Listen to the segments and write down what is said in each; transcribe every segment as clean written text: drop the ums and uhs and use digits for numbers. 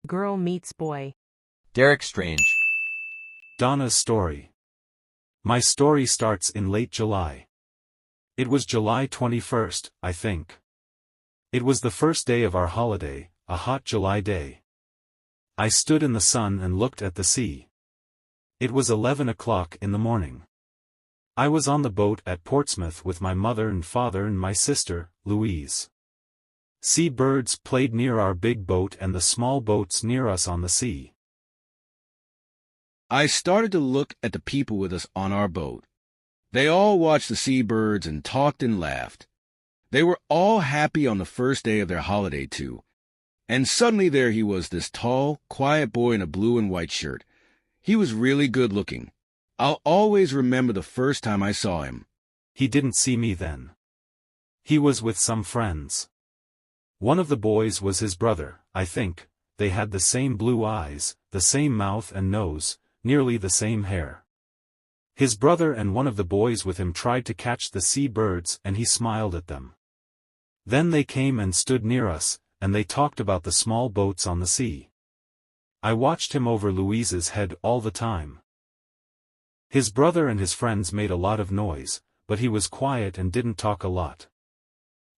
Girl meets boy. Derek Strange. Donna's story. My story starts in late July. It was July 21st, I think. It was the first day of our holiday, a hot July day. I stood in the sun and looked at the sea. It was 11 o'clock in the morning. I was on the boat at Portsmouth with my mother and father and my sister, Louise. Sea birds played near our big boat and the small boats near us on the sea. I started to look at the people with us on our boat. They all watched the seabirds and talked and laughed. They were all happy on the first day of their holiday too. And suddenly there he was, this tall, quiet boy in a blue and white shirt. He was really good looking. I'll always remember the first time I saw him. He didn't see me then. He was with some friends. One of the boys was his brother, I think. They had the same blue eyes, the same mouth and nose, nearly the same hair. His brother and one of the boys with him tried to catch the sea birds and he smiled at them. Then they came and stood near us, and they talked about the small boats on the sea. I watched him over Louise's head all the time. His brother and his friends made a lot of noise, but he was quiet and didn't talk a lot.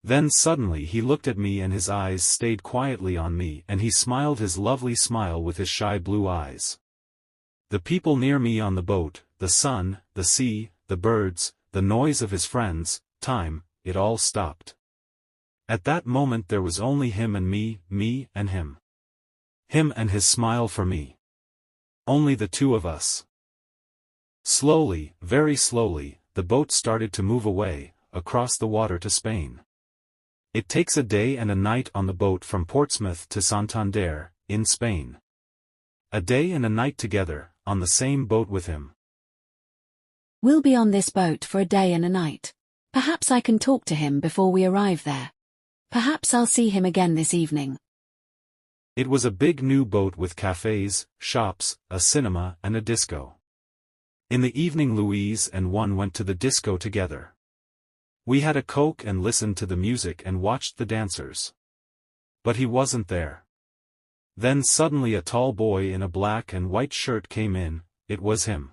Then suddenly he looked at me and his eyes stayed quietly on me and he smiled his lovely smile with his shy blue eyes. The people near me on the boat, the sun, the sea, the birds, the noise of his friends, time, it all stopped. At that moment there was only him and me and him. Him and his smile for me. Only the two of us. Slowly, very slowly, the boat started to move away, across the water to Spain. It takes a day and a night on the boat from Portsmouth to Santander, in Spain. A day and a night together, on the same boat with him. We'll be on this boat for a day and a night. Perhaps I can talk to him before we arrive there. Perhaps I'll see him again this evening. It was a big new boat with cafes, shops, a cinema and a disco. In the evening Louise and one went to the disco together. We had a Coke and listened to the music and watched the dancers. But he wasn't there. Then suddenly a tall boy in a black and white shirt came in, it was him.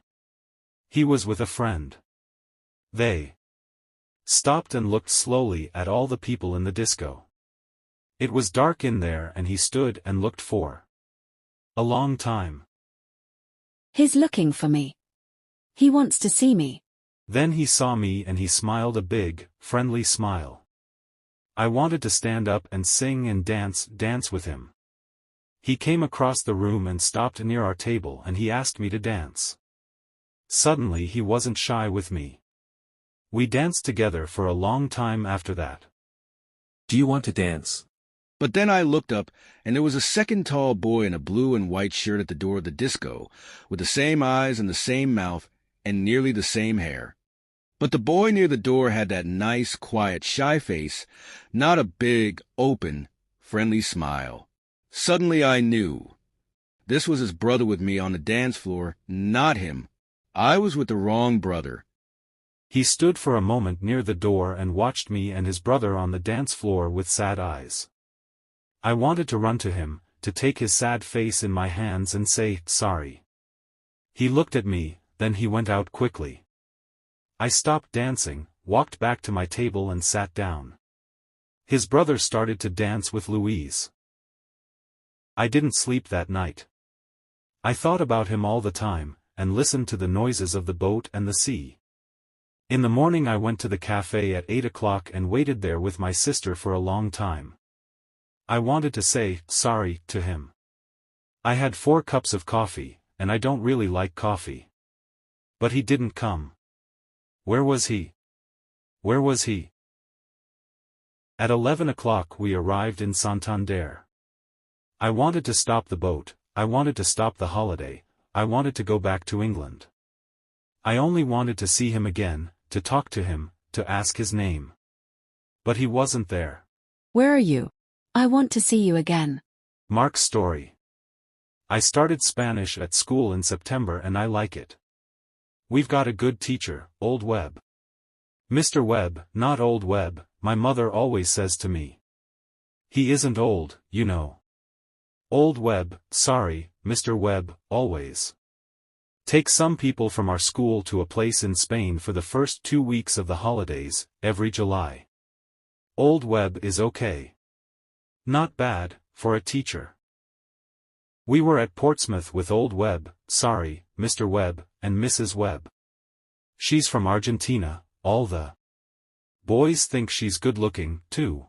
He was with a friend. They stopped and looked slowly at all the people in the disco. It was dark in there and he stood and looked for a long time. He's looking for me. He wants to see me. Then he saw me and he smiled a big, friendly smile. I wanted to stand up and sing and dance with him. He came across the room and stopped near our table and he asked me to dance. Suddenly he wasn't shy with me. We danced together for a long time after that. Do you want to dance? But then I looked up, and there was a second tall boy in a blue and white shirt at the door of the disco, with the same eyes and the same mouth, and nearly the same hair. But the boy near the door had that nice, quiet, shy face, not a big, open, friendly smile. Suddenly I knew. This was his brother with me on the dance floor, not him. I was with the wrong brother. He stood for a moment near the door and watched me and his brother on the dance floor with sad eyes. I wanted to run to him, to take his sad face in my hands and say, sorry. He looked at me, then he went out quickly. I stopped dancing, walked back to my table and sat down. His brother started to dance with Louise. I didn't sleep that night. I thought about him all the time, and listened to the noises of the boat and the sea. In the morning I went to the cafe at 8 o'clock and waited there with my sister for a long time. I wanted to say, sorry, to him. I had 4 cups of coffee, and I don't really like coffee. But he didn't come. Where was he? Where was he? At 11 o'clock we arrived in Santander. I wanted to stop the boat, I wanted to stop the holiday, I wanted to go back to England. I only wanted to see him again, to talk to him, to ask his name. But he wasn't there. Where are you? I want to see you again. Mark's story. I started Spanish at school in September and I like it. We've got a good teacher, Old Webb. Mr. Webb, not Old Webb, my mother always says to me. He isn't old, you know. Old Webb, sorry, Mr. Webb, always. Take some people from our school to a place in Spain for the first 2 weeks of the holidays, every July. Old Webb is okay. Not bad, for a teacher. We were at Portsmouth with Old Webb, sorry, Mr. Webb, and Mrs. Webb. She's from Argentina, all the boys think she's good-looking, too.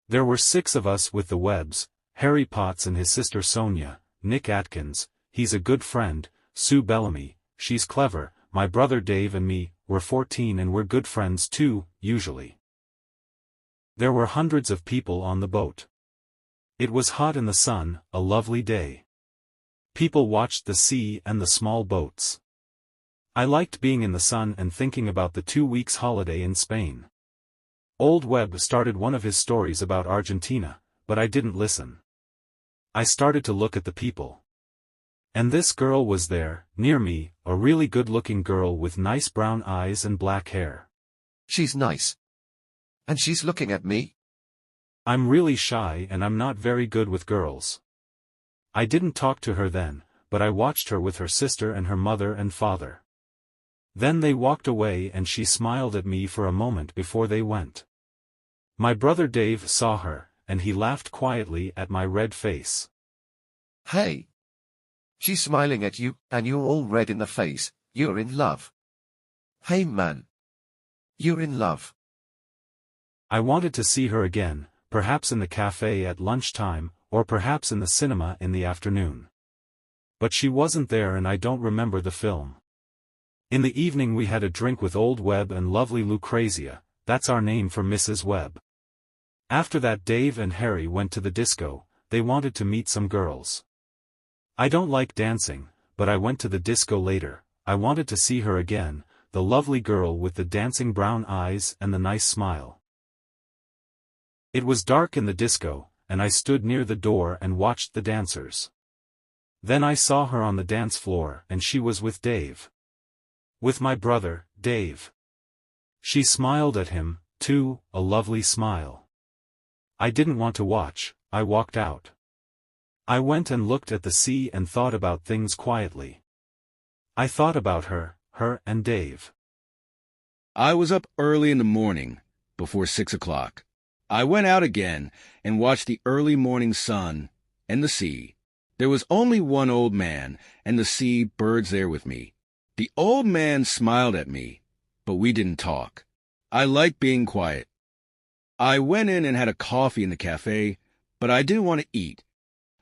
There were 6 of us with the Webbs, Harry Potts and his sister Sonia, Nick Atkins, he's a good friend, Sue Bellamy, she's clever, my brother Dave and me, we're 14 and we're good friends too, usually. There were hundreds of people on the boat. It was hot in the sun, a lovely day. People watched the sea and the small boats. I liked being in the sun and thinking about the 2 weeks holiday in Spain. Old Webb started one of his stories about Argentina, but I didn't listen. I started to look at the people. And this girl was there, near me, a really good-looking girl with nice brown eyes and black hair. She's nice. And she's looking at me? I'm really shy and I'm not very good with girls. I didn't talk to her then, but I watched her with her sister and her mother and father. Then they walked away and she smiled at me for a moment before they went. My brother Dave saw her, and he laughed quietly at my red face. Hey! She's smiling at you, and you're all red in the face, you're in love. Hey man! You're in love. I wanted to see her again, perhaps in the cafe at lunchtime, or perhaps in the cinema in the afternoon. But she wasn't there and I don't remember the film. In the evening we had a drink with Old Webb and lovely Lucrezia, that's our name for Mrs. Webb. After that Dave and Harry went to the disco, they wanted to meet some girls. I don't like dancing, but I went to the disco later, I wanted to see her again, the lovely girl with the dancing brown eyes and the nice smile. It was dark in the disco, and I stood near the door and watched the dancers. Then I saw her on the dance floor and she was with Dave. With my brother, Dave. She smiled at him, too, a lovely smile. I didn't want to watch, I walked out. I went and looked at the sea and thought about things quietly. I thought about her and Dave. I was up early in the morning, before 6 o'clock. I went out again and watched the early morning sun and the sea. There was only one old man, and the sea birds there with me. The old man smiled at me, but we didn't talk. I like being quiet. I went in and had a coffee in the cafe, but I didn't want to eat.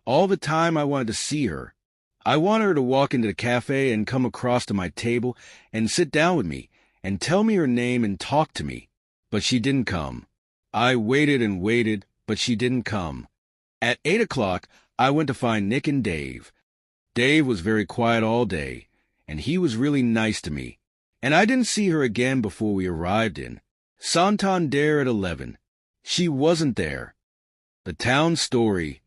All the time I wanted to see her. I wanted her to walk into the cafe and come across to my table and sit down with me and tell me her name and talk to me. But she didn't come. I waited and waited, but she didn't come. At 8 o'clock, I went to find Nick and Dave. Dave was very quiet all day, and he was really nice to me. And I didn't see her again before we arrived in Santander at 11. She wasn't there. The town story.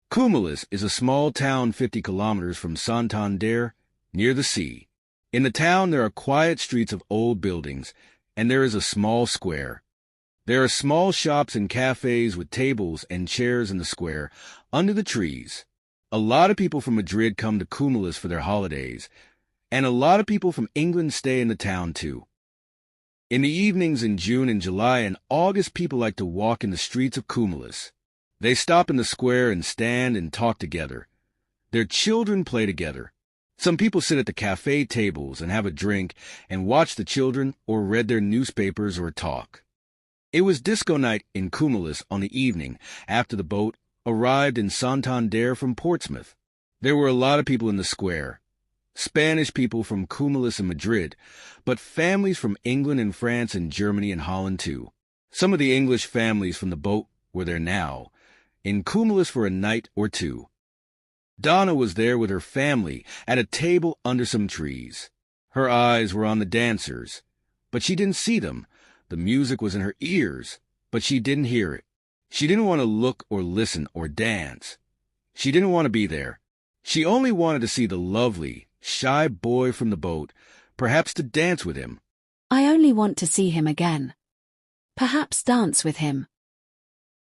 Cumulus is a small town 50 kilometers from Santander, near the sea. In the town there are quiet streets of old buildings, and there is a small square. There are small shops and cafes with tables and chairs in the square, under the trees. A lot of people from Madrid come to Cumulus for their holidays, and a lot of people from England stay in the town too. In the evenings in June and July and August, people like to walk in the streets of Cumulus. They stop in the square and stand and talk together. Their children play together. Some people sit at the cafe tables and have a drink and watch the children or read their newspapers or talk. It was disco night in Cumulus on the evening after the boat arrived in Santander from Portsmouth. There were a lot of people in the square. Spanish people from Cumulus and Madrid, but families from England and France and Germany and Holland too. Some of the English families from the boat were there now, in Cumulus for a night or two. Donna was there with her family at a table under some trees. Her eyes were on the dancers, but she didn't see them. The music was in her ears, but she didn't hear it. She didn't want to look or listen or dance. She didn't want to be there. She only wanted to see the lovely, shy boy from the boat, perhaps to dance with him. I only want to see him again. Perhaps dance with him.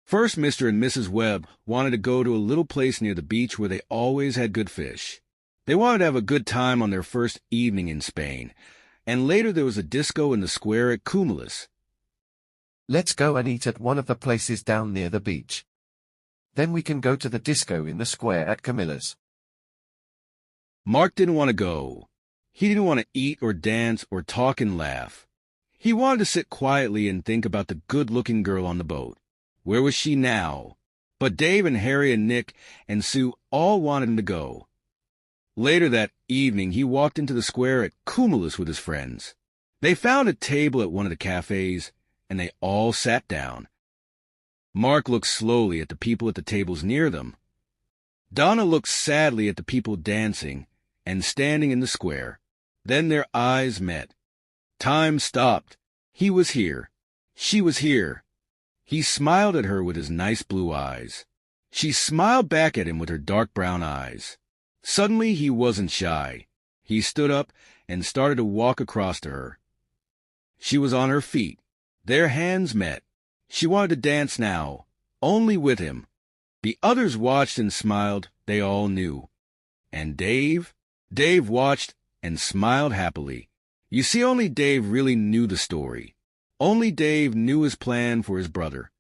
First, Mr. and Mrs. Webb wanted to go to a little place near the beach where they always had good fish. They wanted to have a good time on their first evening in Spain, and later there was a disco in the square at Cumulus. Let's go and eat at one of the places down near the beach. Then we can go to the disco in the square at Camilla's. Mark didn't want to go. He didn't want to eat or dance or talk and laugh. He wanted to sit quietly and think about the good-looking girl on the boat. Where was she now? But Dave and Harry and Nick and Sue all wanted him to go. Later that evening, he walked into the square at Cumulus with his friends. They found a table at one of the cafes, and they all sat down. Mark looked slowly at the people at the tables near them. Donna looked sadly at the people dancing and standing in the square. Then their eyes met. Time stopped. He was here. She was here. He smiled at her with his nice blue eyes. She smiled back at him with her dark brown eyes. Suddenly he wasn't shy. He stood up and started to walk across to her. She was on her feet. Their hands met. She wanted to dance now, only with him. The others watched and smiled, they all knew. And Dave watched and smiled happily. You see, only Dave really knew the story. Only Dave knew his plan for his brother.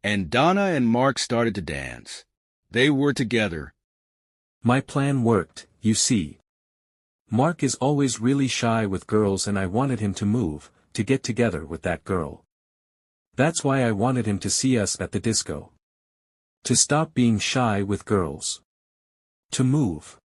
And Donna and Mark started to dance. They were together. My plan worked, you see. Mark is always really shy with girls and I wanted him to move, to get together with that girl. That's why I wanted him to see us at the disco. To stop being shy with girls. To move.